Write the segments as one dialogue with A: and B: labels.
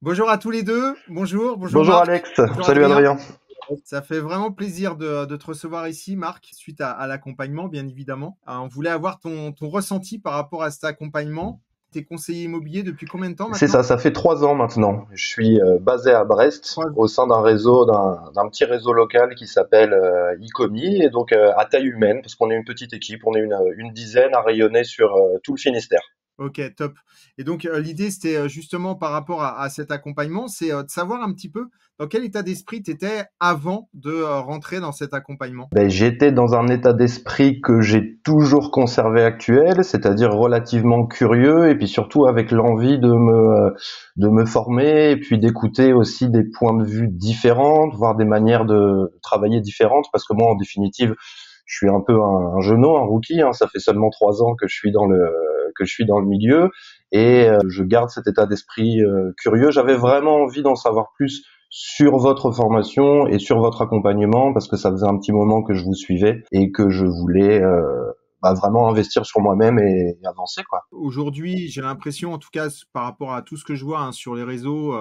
A: Bonjour à tous les deux. Bonjour
B: Bonjour
A: Marc.
B: Alex,
A: Bonjour
B: salut
A: Adrien.
B: Adrien.
A: Ça fait vraiment plaisir de te recevoir ici, Marc, suite à l'accompagnement, bien évidemment. On voulait avoir ton ressenti par rapport à cet accompagnement. T'es conseiller immobilier depuis combien de temps
B: C'est
A: maintenant?
B: ça, ça fait 3 ans maintenant. Je suis basé à Brest
A: Trois.
B: au sein d'un petit réseau local qui s'appelle Icomi et donc à taille humaine parce qu'on est une petite équipe, on est une dizaine à rayonner sur tout le Finistère.
A: Ok, top. Et donc, l'idée, c'était justement par rapport à cet accompagnement, c'est de savoir un petit peu dans quel état d'esprit tu étais avant de rentrer dans cet accompagnement.
B: Ben, j'étais dans un état d'esprit que j'ai toujours conservé actuel, c'est-à-dire relativement curieux et puis surtout avec l'envie de me former et puis d'écouter aussi des points de vue différents, voir des manières de travailler différentes parce que moi en définitive je suis un peu un genou, un rookie, hein, ça fait seulement 3 ans que je suis dans le milieu et je garde cet état d'esprit curieux. J'avais vraiment envie d'en savoir plus sur votre formation et sur votre accompagnement parce que ça faisait un petit moment que je vous suivais et que je voulais vraiment investir sur moi-même et avancer quoi.
A: Aujourd'hui, j'ai l'impression, en tout cas, par rapport à tout ce que je vois sur les réseaux,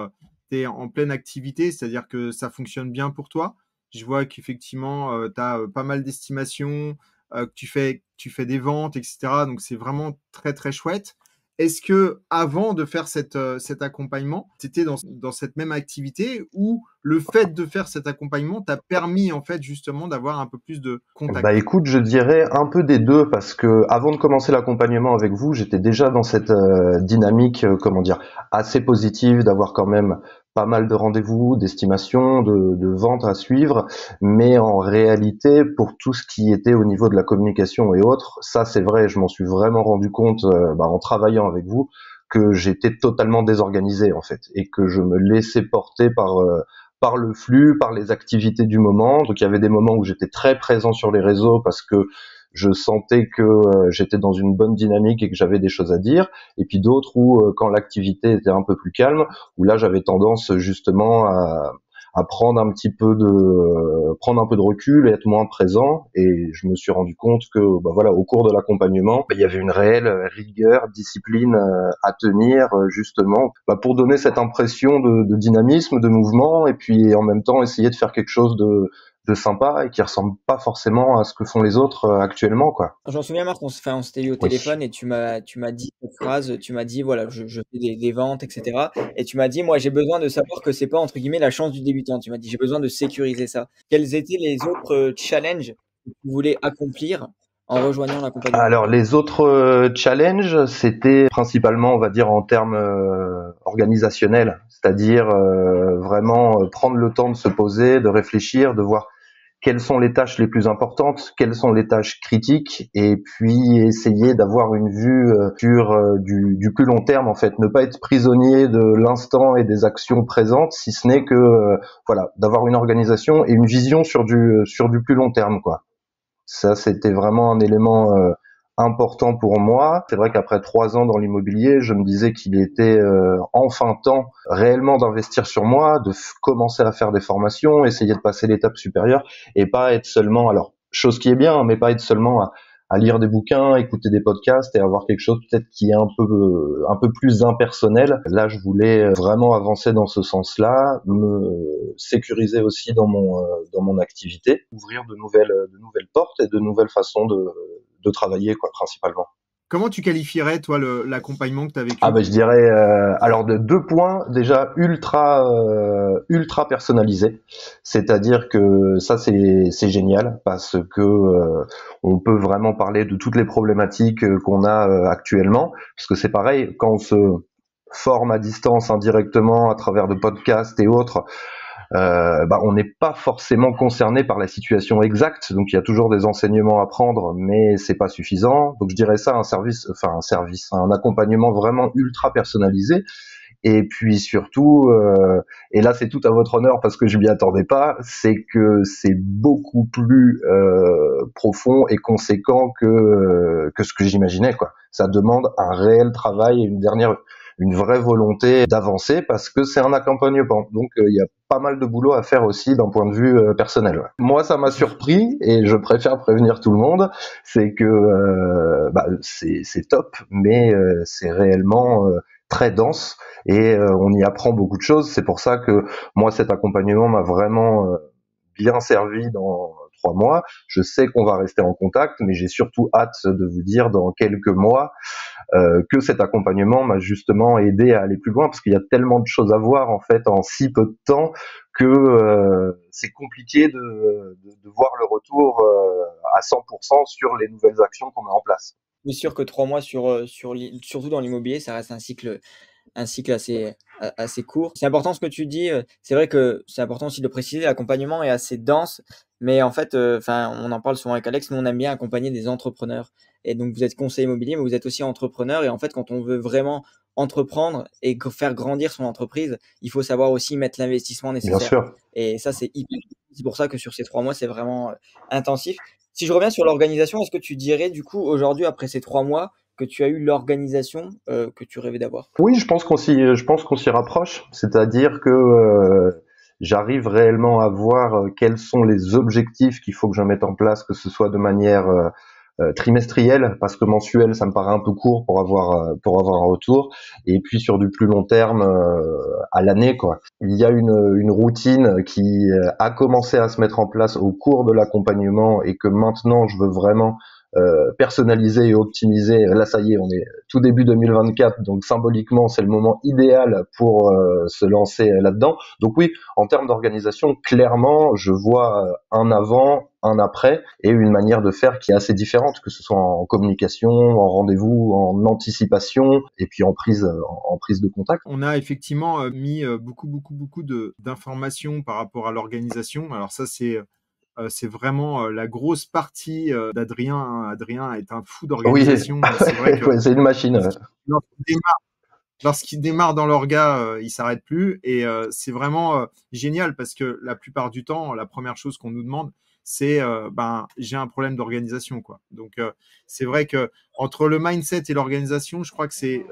A: tu es en pleine activité, c'est-à-dire que ça fonctionne bien pour toi. Je vois qu'effectivement, tu as pas mal d'estimations, que tu fais des ventes, etc. Donc, c'est vraiment très, très chouette. Est-ce que avant de faire cet accompagnement, tu étais dans cette même activité ou le fait de faire cet accompagnement t'a permis, en fait, justement, d'avoir un peu plus de
B: Bah
A: contact?
B: écoute, je dirais un peu des deux parce que avant de commencer l'accompagnement avec vous, j'étais déjà dans cette dynamique, comment dire, assez positive d'avoir quand même pas mal de rendez-vous, d'estimations, de ventes à suivre. Mais en réalité, pour tout ce qui était au niveau de la communication et autres, ça c'est vrai, je m'en suis vraiment rendu compte en travaillant avec vous que j'étais totalement désorganisé en fait et que je me laissais porter par le flux, par les activités du moment. Donc il y avait des moments où j'étais très présent sur les réseaux parce que je sentais que j'étais dans une bonne dynamique et que j'avais des choses à dire. Et puis d'autres où quand l'activité était un peu plus calme, où là j'avais tendance justement à prendre un peu de recul et être moins présent. Et je me suis rendu compte que voilà, au cours de l'accompagnement, il y avait une réelle rigueur, discipline à tenir justement pour donner cette impression de dynamisme, de mouvement et puis en même temps essayer de faire quelque chose de sympa et qui ressemble pas forcément à ce que font les autres actuellement quoi.
C: J'en souviens, Marc, on s'était eu au
B: Oui.
C: téléphone et tu m'as dit cette phrase, tu m'as dit, voilà, je fais des ventes, etc. Et tu m'as dit, moi, j'ai besoin de savoir que c'est pas, entre guillemets, la chance du débutant. Tu m'as dit, j'ai besoin de sécuriser ça. Quels étaient les autres challenges que tu voulais accomplir en rejoignant l'accompagnement?
B: Alors les autres challenges, c'était principalement, on va dire, en termes organisationnels, c'est-à-dire vraiment prendre le temps de se poser, de réfléchir, de voir quelles sont les tâches les plus importantes, quelles sont les tâches critiques, et puis essayer d'avoir une vue sur du plus long terme en fait, ne pas être prisonnier de l'instant et des actions présentes, si ce n'est que voilà, d'avoir une organisation et une vision sur du plus long terme quoi. Ça, c'était vraiment un élément important pour moi. C'est vrai qu'après 3 ans dans l'immobilier, je me disais qu'il était enfin temps réellement d'investir sur moi, commencer à faire des formations, essayer de passer l'étape supérieure et pas être seulement, alors chose qui est bien, mais pas être seulement à lire des bouquins, écouter des podcasts et avoir quelque chose peut-être qui est un peu plus impersonnel. Là, je voulais vraiment avancer dans ce sens-là, me sécuriser aussi dans mon activité, ouvrir de nouvelles portes et de nouvelles façons de travailler quoi, principalement.
A: Comment tu qualifierais, toi, l'accompagnement que tu as
B: Ah
A: vécu?
B: ben je dirais alors de 2 points déjà ultra personnalisé, c'est-à-dire que ça c'est génial parce que on peut vraiment parler de toutes les problématiques qu'on a actuellement parce que c'est pareil quand on se forme à distance indirectement à travers de podcasts et autres, on n'est pas forcément concerné par la situation exacte, donc il y a toujours des enseignements à prendre, mais c'est pas suffisant. Donc je dirais ça un accompagnement vraiment ultra personnalisé. Et puis surtout, et là c'est tout à votre honneur parce que je m'y attendais pas, c'est que c'est beaucoup plus profond et conséquent que ce que j'imaginais quoi. Ça demande un réel travail et une vraie volonté d'avancer parce que c'est un accompagnement. Donc il y a pas mal de boulot à faire aussi d'un point de vue personnel. Ouais. Moi ça m'a surpris et je préfère prévenir tout le monde, c'est que c'est top, mais c'est réellement très dense et on y apprend beaucoup de choses. C'est pour ça que moi, cet accompagnement m'a vraiment bien servi dans 3 mois. Je sais qu'on va rester en contact, mais j'ai surtout hâte de vous dire dans quelques mois que cet accompagnement m'a justement aidé à aller plus loin, parce qu'il y a tellement de choses à voir en fait en si peu de temps que c'est compliqué de voir le retour à 100% sur les nouvelles actions qu'on met en place.
C: C'est sûr que 3 mois surtout dans l'immobilier, ça reste un cycle assez court. C'est important ce que tu dis. C'est vrai que c'est important aussi de le préciser. L'accompagnement est assez dense, mais en fait, on en parle souvent avec Alex. Nous, on aime bien accompagner des entrepreneurs. Et donc, vous êtes conseiller immobilier, mais vous êtes aussi entrepreneur. Et en fait, quand on veut vraiment entreprendre et faire grandir son entreprise, il faut savoir aussi mettre l'investissement
B: Bien
C: nécessaire.
B: sûr.
C: Et ça, c'est hyper. C'est pour ça que sur ces 3 mois, c'est vraiment intensif. Si je reviens sur l'organisation, est-ce que tu dirais du coup aujourd'hui, après ces 3 mois, que tu as eu l'organisation que tu rêvais d'avoir?
B: Oui, je pense qu'on s'y rapproche. C'est-à-dire que j'arrive réellement à voir quels sont les objectifs qu'il faut que je mette en place, que ce soit de manière trimestrielle, parce que mensuel, ça me paraît un peu court pour avoir un retour. Et puis sur du plus long terme, à l'année, quoi. Il y a une routine qui a commencé à se mettre en place au cours de l'accompagnement et que maintenant je veux vraiment personnaliser et optimiser. Là, ça y est, on est tout début 2024, donc symboliquement, c'est le moment idéal pour se lancer là-dedans. Donc oui, en termes d'organisation, clairement, je vois un avant, un après, et une manière de faire qui est assez différente, que ce soit en communication, en rendez-vous, en anticipation, et puis en prise de contact.
A: On a effectivement mis beaucoup d'informations par rapport à l'organisation. Alors ça, c'est vraiment la grosse partie d'Adrien, hein. Adrien est un fou
B: Oui,
A: d'organisation. C'est vrai que
B: ouais, c'est une machine.
A: lorsqu'il démarre, lorsqu'il démarre dans l'orga, il s'arrête plus. Et c'est vraiment génial parce que la plupart du temps, la première chose qu'on nous demande, c'est j'ai un problème d'organisation, quoi. Donc c'est vrai que entre le mindset et l'organisation, je crois que c'est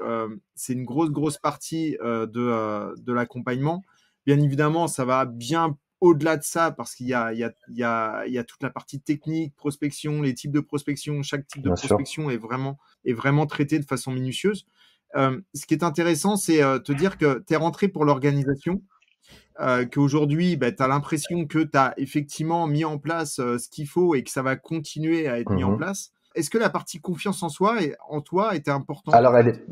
A: une grosse partie de l'accompagnement. Bien évidemment, ça va bien au-delà de ça parce qu'il y a toute la partie technique, prospection, les types de prospection. Chaque type de
B: Bien sûr.
A: prospection est vraiment traité de façon minutieuse. Ce qui est intéressant, c'est te dire que tu es rentré pour l'organisation, qu'aujourd'hui, tu as l'impression que tu as effectivement mis en place ce qu'il faut et que ça va continuer à être mis en
B: Mhm.
A: place. Est-ce que la partie confiance en soi et en toi était importante en
B: Alors
A: fait?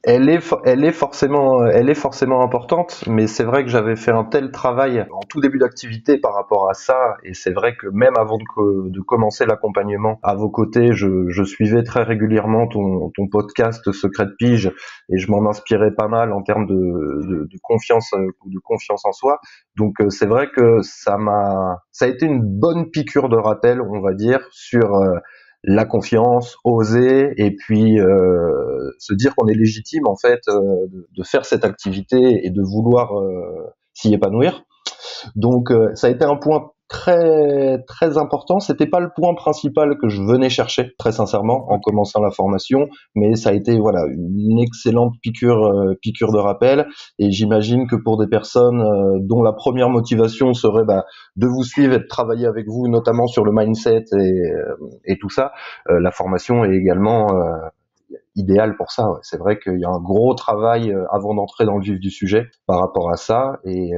B: elle est forcément importante, mais c'est vrai que j'avais fait un tel travail en tout début d'activité par rapport à ça, et c'est vrai que même avant de commencer l'accompagnement à vos côtés, je suivais très régulièrement ton podcast Secret de Pige, et je m'en inspirais pas mal en termes de confiance en soi. Donc c'est vrai que ça a été une bonne piqûre de rappel, on va dire, sur la confiance, oser, et puis se dire qu'on est légitime en fait de faire cette activité et de vouloir s'y épanouir. Donc ça a été un point très important. C'était pas le point principal que je venais chercher, très sincèrement, en
A: Ok.
B: commençant la formation, mais ça a été voilà une excellente piqûre de rappel. Et j'imagine que pour des personnes dont la première motivation serait de vous suivre et de travailler avec vous, notamment sur le mindset et tout ça, la formation est également idéal pour ça. Ouais. C'est vrai qu'il y a un gros travail avant d'entrer dans le vif du sujet par rapport à ça, et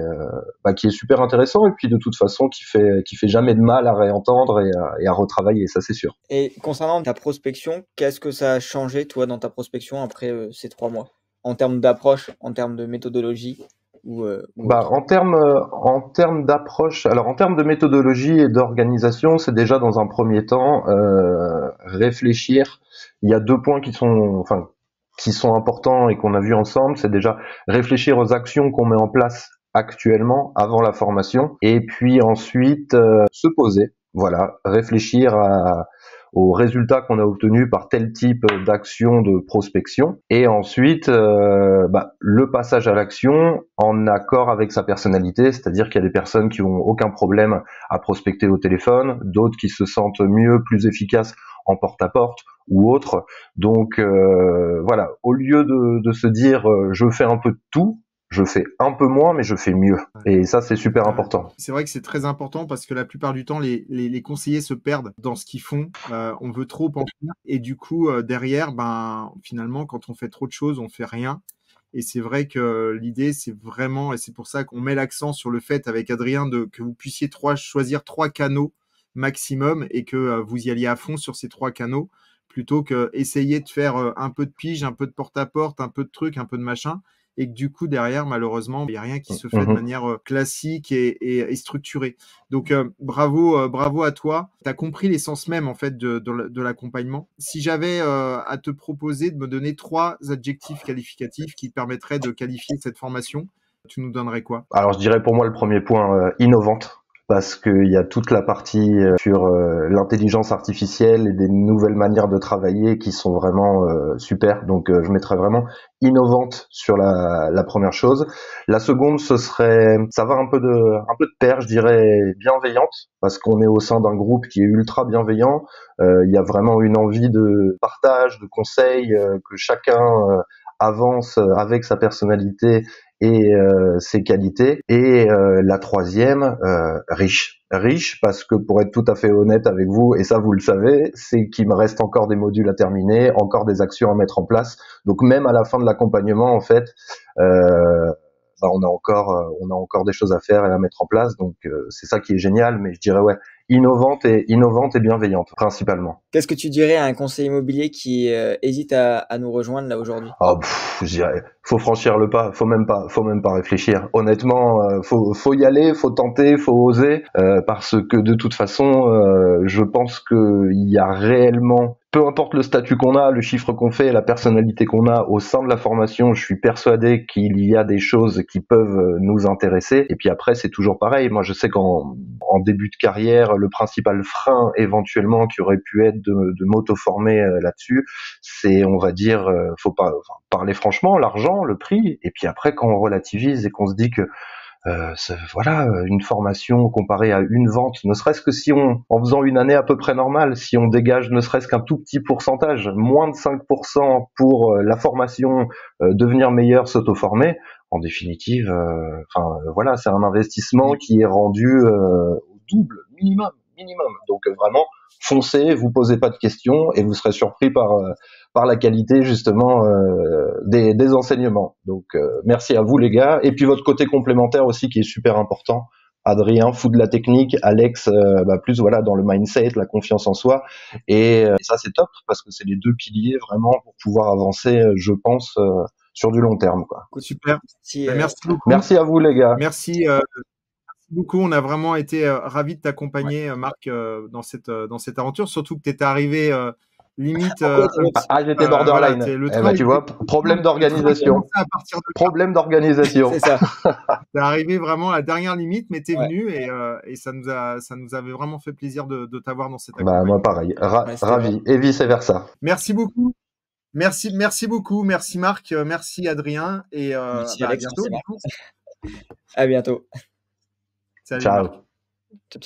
B: qui est super intéressant, et puis de toute façon qui fait jamais de mal à réentendre et à retravailler, ça c'est sûr.
C: Et concernant ta prospection, qu'est-ce que ça a changé, toi, dans ta prospection après ces 3 mois? En termes d'approche, en termes de méthodologie ou autre?
B: En termes d'approche, alors en termes de méthodologie et d'organisation, c'est déjà dans un premier temps réfléchir. Il y a 2 points qui sont importants et qu'on a vu ensemble. C'est déjà réfléchir aux actions qu'on met en place actuellement avant la formation, et puis ensuite se poser. Voilà, réfléchir aux résultats qu'on a obtenus par tel type d'action de prospection, et ensuite le passage à l'action en accord avec sa personnalité, c'est-à-dire qu'il y a des personnes qui ont aucun problème à prospecter au téléphone, d'autres qui se sentent mieux, plus efficaces en porte-à-porte ou autre. Donc voilà, au lieu de se dire je fais un peu de tout, je fais un peu moins mais je fais mieux.
A: Ouais.
B: Et ça c'est super
A: Ouais.
B: important.
A: C'est vrai que c'est très important parce que la plupart du temps, les conseillers se perdent dans ce qu'ils font. On veut trop en faire et du coup, derrière, finalement, quand on fait trop de choses, on fait rien. Et c'est vrai que l'idée, c'est vraiment, et c'est pour ça qu'on met l'accent sur le fait avec Adrien que vous puissiez choisir 3 canaux maximum et que vous y alliez à fond sur ces 3 canaux plutôt que essayer de faire un peu de pige, un peu de porte-à-porte, un peu de trucs, un peu de machin, et que du coup, derrière, malheureusement, il n'y a rien qui se fait de manière classique et structurée. Donc, bravo à toi. Tu as compris l'essence même, en fait, de l'accompagnement. Si j'avais à te proposer de me donner 3 adjectifs qualificatifs qui te permettraient de qualifier cette formation, tu nous donnerais quoi?
B: Alors, je dirais pour moi le premier point, innovante. Parce qu'il y a toute la partie sur l'intelligence artificielle et des nouvelles manières de travailler qui sont vraiment super. Donc je mettrais vraiment innovante sur la première chose. La seconde, ça va un peu de pair, je dirais bienveillante, parce qu'on est au sein d'un groupe qui est ultra bienveillant. Il y a vraiment une envie de partage, de conseils, que chacun avance avec sa personnalité et ses qualités. Et la troisième, riche parce que pour être tout à fait honnête avec vous, et ça vous le savez, c'est qu'il me reste encore des modules à terminer, encore des actions à mettre en place. Donc même à la fin de l'accompagnement, en fait, on a encore des choses à faire et à mettre en place. Donc c'est ça qui est génial. Mais je dirais innovante et bienveillante principalement.
C: Qu'est-ce que tu dirais à un conseiller immobilier qui hésite à nous rejoindre là aujourd'hui?
B: Je dirais, faut franchir le pas, faut même pas réfléchir. Honnêtement, faut y aller, faut tenter, faut oser, parce que de toute façon, je pense que il y a réellement, peu importe le statut qu'on a, le chiffre qu'on fait, la personnalité qu'on a au sein de la formation, je suis persuadé qu'il y a des choses qui peuvent nous intéresser. Et puis après, c'est toujours pareil. Moi, je sais qu'en début de carrière, le principal frein éventuellement qui aurait pu être de m'auto-former là-dessus, c'est, on va dire, faut pas parler franchement, l'argent, le prix. Et puis après, quand on relativise et qu'on se dit que une formation comparée à une vente, ne serait-ce que si en faisant une année à peu près normale, si on dégage ne serait-ce qu'un tout petit pourcentage, moins de 5% pour la formation, devenir meilleur, s'auto-former, en définitive, c'est un investissement qui est rendu au double, minimum. Donc vraiment, foncez, vous posez pas de questions et vous serez surpris par la qualité justement des enseignements. Donc merci à vous les gars. Et puis votre côté complémentaire aussi qui est super important. Adrien, fou de la technique, Alex, plus dans le mindset, la confiance en soi. Et ça c'est top parce que c'est les deux piliers vraiment pour pouvoir avancer, je pense, sur du long terme, quoi.
A: Super. Merci beaucoup.
B: Merci à vous les gars.
A: Merci beaucoup. On a vraiment été ravis de t'accompagner, Marc, dans cette aventure. Surtout que tu étais arrivé limite.
B: J'étais borderline. Tu vois, problème d'organisation. Problème d'organisation.
C: C'est ça.
A: T'es arrivé vraiment à la dernière limite, mais t'es venu et ça nous avait vraiment fait plaisir de t'avoir dans cette accompagnement.
B: Moi pareil, ravi et vice versa.
A: Merci beaucoup. Merci beaucoup. Merci Marc. Merci Adrien. Et
C: merci
A: Alex,
C: à bientôt.
A: Salut.
B: Ciao.
A: Marc.
C: Ciao.